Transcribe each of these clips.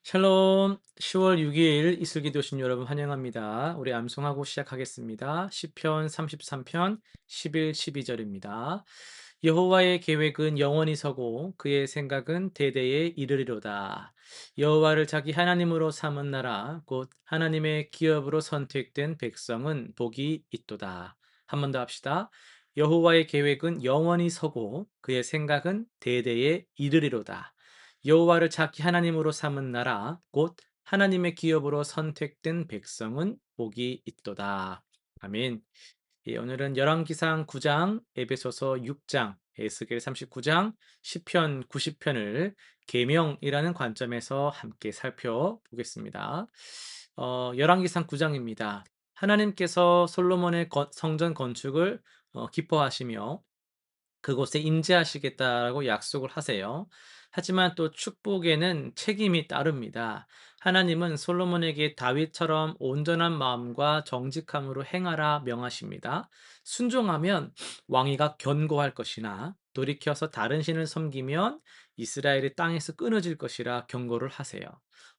샬롬. 10월 6일 이슬기도신 여러분 환영합니다. 우리 암송하고 시작하겠습니다. 시편 33편 11, 12절입니다. 여호와의 계획은 영원히 서고 그의 생각은 대대에 이르리로다. 여호와를 자기 하나님으로 삼은 나라 곧 하나님의 기업으로 선택된 백성은 복이 있도다. 한 번 더 합시다. 여호와의 계획은 영원히 서고 그의 생각은 대대에 이르리로다. 여호와를 자기 하나님으로 삼은 나라 곧 하나님의 기업으로 선택된 백성은 복이 있도다. 아멘. 예, 오늘은 열왕기상 9장, 에베소서 6장, 에스겔 39장, 시편 90편을 계명이라는 관점에서 함께 살펴보겠습니다. 열왕기상 9장입니다. 하나님께서 솔로몬의 성전 건축을 기뻐하시며 그곳에 임재하시겠다라고 약속을 하세요. 하지만 또 축복에는 책임이 따릅니다. 하나님은 솔로몬에게 다윗처럼 온전한 마음과 정직함으로 행하라 명하십니다. 순종하면 왕위가 견고할 것이나 돌이켜서 다른 신을 섬기면 이스라엘이 땅에서 끊어질 것이라 경고를 하세요.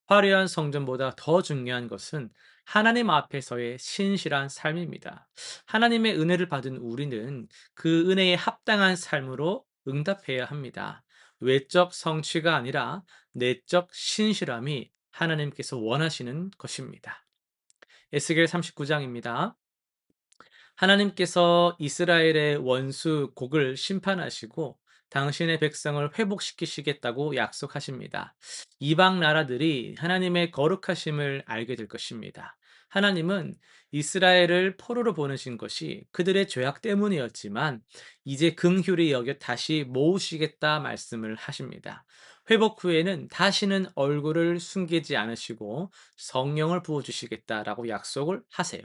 화려한 성전보다 더 중요한 것은 하나님 앞에서의 신실한 삶입니다. 하나님의 은혜를 받은 우리는 그 은혜에 합당한 삶으로 응답해야 합니다. 외적 성취가 아니라 내적 신실함이 하나님께서 원하시는 것입니다. 에스겔 39장입니다. 하나님께서 이스라엘의 원수 곡을 심판하시고 당신의 백성을 회복시키시겠다고 약속하십니다. 이방 나라들이 하나님의 거룩하심을 알게 될 것입니다. 하나님은 이스라엘을 포로로 보내신 것이 그들의 죄악 때문이었지만 이제 긍휼히 여겨 다시 모으시겠다 말씀을 하십니다. 회복 후에는 다시는 얼굴을 숨기지 않으시고 성령을 부어주시겠다라고 약속을 하세요.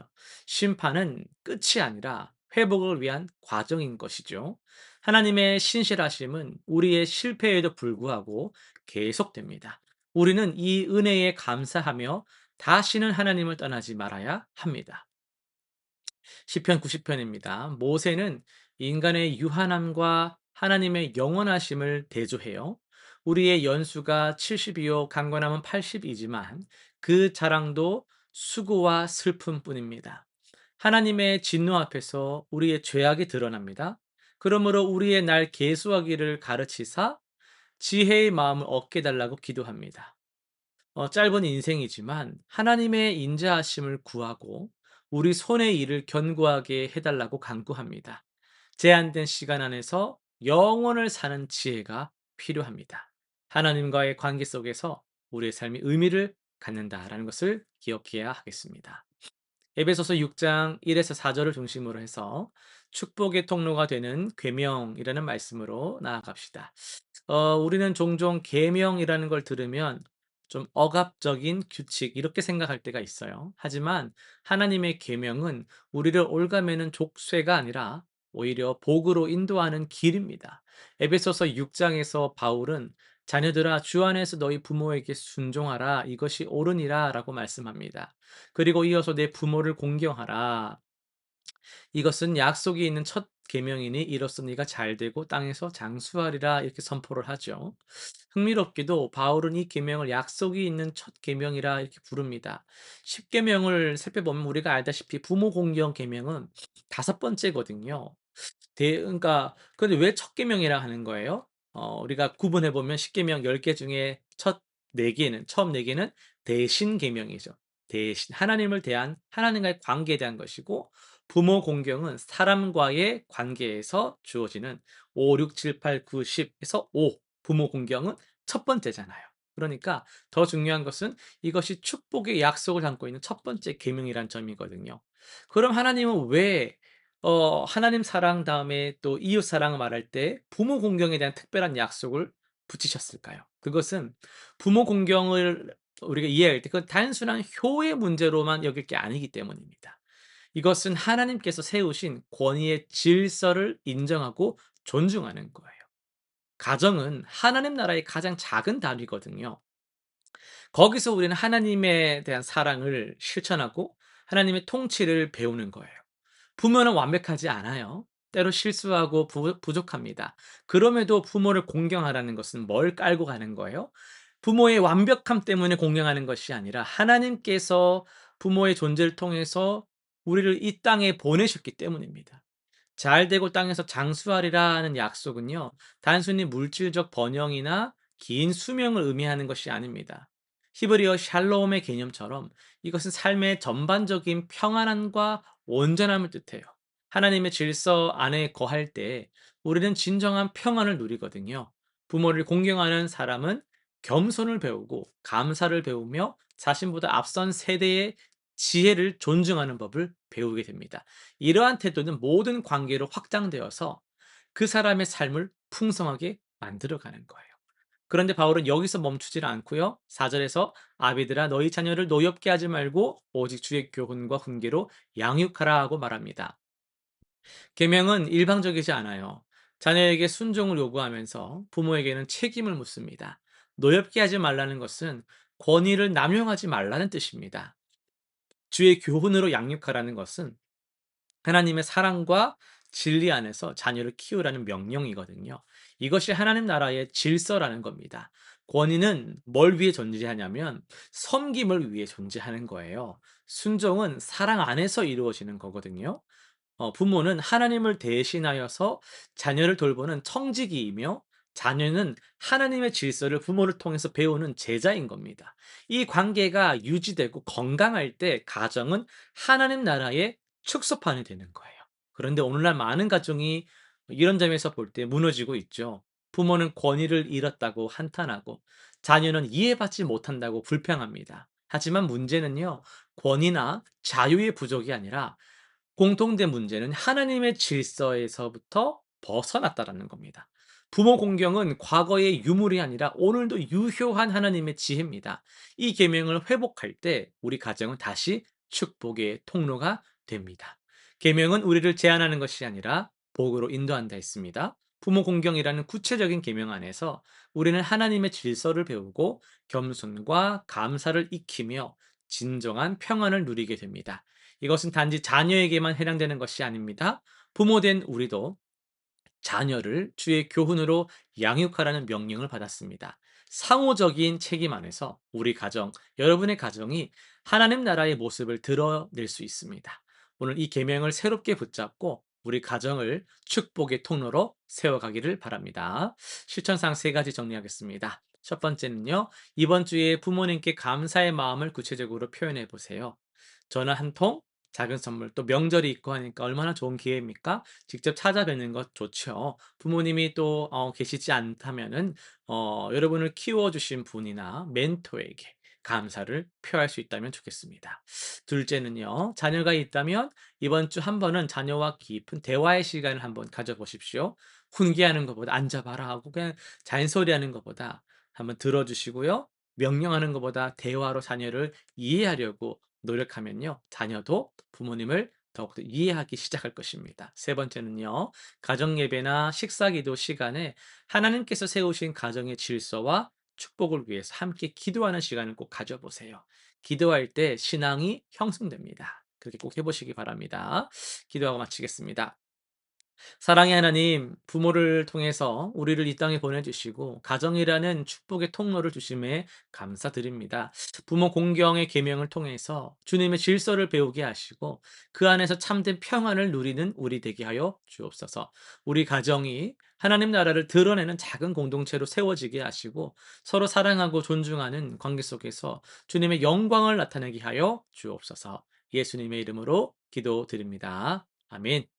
심판은 끝이 아니라 회복을 위한 과정인 것이죠. 하나님의 신실하심은 우리의 실패에도 불구하고 계속됩니다. 우리는 이 은혜에 감사하며 다시는 하나님을 떠나지 말아야 합니다. 시편 90편입니다. 모세는 인간의 유한함과 하나님의 영원하심을 대조해요. 우리의 연수가 70이요 강건함은 80이지만 그 자랑도 수고와 슬픔뿐입니다. 하나님의 진노 앞에서 우리의 죄악이 드러납니다. 그러므로 우리의 날 계수하기를 가르치사 지혜의 마음을 얻게 달라고 기도합니다. 짧은 인생이지만 하나님의 인자하심을 구하고 우리 손의 일을 견고하게 해달라고 간구합니다. 제한된 시간 안에서 영원을 사는 지혜가 필요합니다. 하나님과의 관계 속에서 우리의 삶이 의미를 갖는다라는 것을 기억해야 하겠습니다. 에베소서 6장 1에서 4절을 중심으로 해서 축복의 통로가 되는 계명이라는 말씀으로 나아갑시다. 우리는 종종 계명이라는 걸 들으면 좀 억압적인 규칙 이렇게 생각할 때가 있어요. 하지만 하나님의 계명은 우리를 올가매는 족쇄가 아니라 오히려 복으로 인도하는 길입니다. 에베소서 6장에서 바울은 자녀들아 주 안에서 너희 부모에게 순종하라 이것이 옳으니라라고 말씀합니다. 그리고 이어서 내 부모를 공경하라. 이것은 약속이 있는 첫 계명이니 이로써 네가 잘되고 땅에서 장수하리라 이렇게 선포를 하죠. 흥미롭게도 바울은 이 계명을 약속이 있는 첫 계명이라 이렇게 부릅니다. 10계명을 살펴보면 우리가 알다시피 부모 공경 계명은 다섯 번째거든요. 그러니까 근데 왜 첫 계명이라 하는 거예요? 우리가 구분해 보면 십계명 10개 중에 첫 4 개는 처음 4 개는 대신 계명이죠. 대신 하나님을 대한 하나님과의 관계에 대한 것이고 부모 공경은 사람과의 관계에서 주어지는 5, 6, 7, 8, 9, 10 에서 5 부모 공경은 첫 번째잖아요. 그러니까 더 중요한 것은 이것이 축복의 약속을 담고 있는 첫 번째 계명이란 점이거든요. 그럼 하나님은 왜 하나님 사랑 다음에 또 이웃 사랑을 말할 때 부모 공경에 대한 특별한 약속을 붙이셨을까요? 그것은 부모 공경을 우리가 이해할 때 그건 단순한 효의 문제로만 여길 게 아니기 때문입니다. 이것은 하나님께서 세우신 권위의 질서를 인정하고 존중하는 거예요. 가정은 하나님 나라의 가장 작은 단위거든요. 거기서 우리는 하나님에 대한 사랑을 실천하고 하나님의 통치를 배우는 거예요. 부모는 완벽하지 않아요. 때로 실수하고 부족합니다. 그럼에도 부모를 공경하라는 것은 뭘 깔고 가는 거예요? 부모의 완벽함 때문에 공경하는 것이 아니라 하나님께서 부모의 존재를 통해서 우리를 이 땅에 보내셨기 때문입니다. 잘 되고 땅에서 장수하리라는 약속은요, 단순히 물질적 번영이나 긴 수명을 의미하는 것이 아닙니다. 히브리어 샬롬의 개념처럼 이것은 삶의 전반적인 평안함과 온전함을 뜻해요. 하나님의 질서 안에 거할 때 우리는 진정한 평안을 누리거든요. 부모를 공경하는 사람은 겸손을 배우고 감사를 배우며 자신보다 앞선 세대의 지혜를 존중하는 법을 배우게 됩니다. 이러한 태도는 모든 관계로 확장되어서 그 사람의 삶을 풍성하게 만들어가는 거예요. 그런데 바울은 여기서 멈추질 않고요. 4절에서 아비들아 너희 자녀를 노엽게 하지 말고 오직 주의 교훈과 훈계로 양육하라 하고 말합니다. 계명은 일방적이지 않아요. 자녀에게 순종을 요구하면서 부모에게는 책임을 묻습니다. 노엽게 하지 말라는 것은 권위를 남용하지 말라는 뜻입니다. 주의 교훈으로 양육하라는 것은 하나님의 사랑과 진리 안에서 자녀를 키우라는 명령이거든요. 이것이 하나님 나라의 질서라는 겁니다. 권위는 뭘 위해 존재하냐면 섬김을 위해 존재하는 거예요. 순종은 사랑 안에서 이루어지는 거거든요. 부모는 하나님을 대신하여서 자녀를 돌보는 청지기이며 자녀는 하나님의 질서를 부모를 통해서 배우는 제자인 겁니다. 이 관계가 유지되고 건강할 때 가정은 하나님 나라의 축소판이 되는 거예요. 그런데 오늘날 많은 가정이 이런 점에서 볼 때 무너지고 있죠. 부모는 권위를 잃었다고 한탄하고 자녀는 이해받지 못한다고 불평합니다. 하지만 문제는요, 권위나 자유의 부족이 아니라 공통된 문제는 하나님의 질서에서부터 벗어났다라는 겁니다. 부모 공경은 과거의 유물이 아니라 오늘도 유효한 하나님의 지혜입니다. 이 계명을 회복할 때 우리 가정은 다시 축복의 통로가 됩니다. 계명은 우리를 제한하는 것이 아니라 복으로 인도한다 했습니다. 부모 공경이라는 구체적인 계명 안에서 우리는 하나님의 질서를 배우고 겸손과 감사를 익히며 진정한 평안을 누리게 됩니다. 이것은 단지 자녀에게만 해당되는 것이 아닙니다. 부모된 우리도 자녀를 주의 교훈으로 양육하라는 명령을 받았습니다. 상호적인 책임 안에서 우리 가정, 여러분의 가정이 하나님 나라의 모습을 드러낼 수 있습니다. 오늘 이 계명을 새롭게 붙잡고 우리 가정을 축복의 통로로 세워가기를 바랍니다. 실천상 세 가지 정리하겠습니다. 첫 번째는요, 이번 주에 부모님께 감사의 마음을 구체적으로 표현해 보세요. 전화 한 통, 작은 선물, 또 명절이 있고 하니까 얼마나 좋은 기회입니까? 직접 찾아뵙는 것 좋죠. 부모님이 또 계시지 않다면은 여러분을 키워주신 분이나 멘토에게 감사를 표할 수 있다면 좋겠습니다. 둘째는요, 자녀가 있다면 이번 주 한 번은 자녀와 깊은 대화의 시간을 한번 가져보십시오. 훈계하는 것보다 앉아봐라 하고 그냥 잔소리하는 것보다 한번 들어주시고요. 명령하는 것보다 대화로 자녀를 이해하려고 노력하면요, 자녀도 부모님을 더욱더 이해하기 시작할 것입니다. 세 번째는요, 가정 예배나 식사 기도 시간에 하나님께서 세우신 가정의 질서와 축복을 위해서 함께 기도하는 시간을 꼭 가져보세요. 기도할 때 신앙이 형성됩니다. 그렇게 꼭 해보시기 바랍니다. 기도하고 마치겠습니다. 사랑의 하나님, 부모를 통해서 우리를 이 땅에 보내주시고 가정이라는 축복의 통로를 주심에 감사드립니다. 부모 공경의 계명을 통해서 주님의 질서를 배우게 하시고 그 안에서 참된 평안을 누리는 우리 되게 하여 주옵소서. 우리 가정이 하나님 나라를 드러내는 작은 공동체로 세워지게 하시고 서로 사랑하고 존중하는 관계 속에서 주님의 영광을 나타내게 하여 주옵소서. 예수님의 이름으로 기도드립니다. 아멘.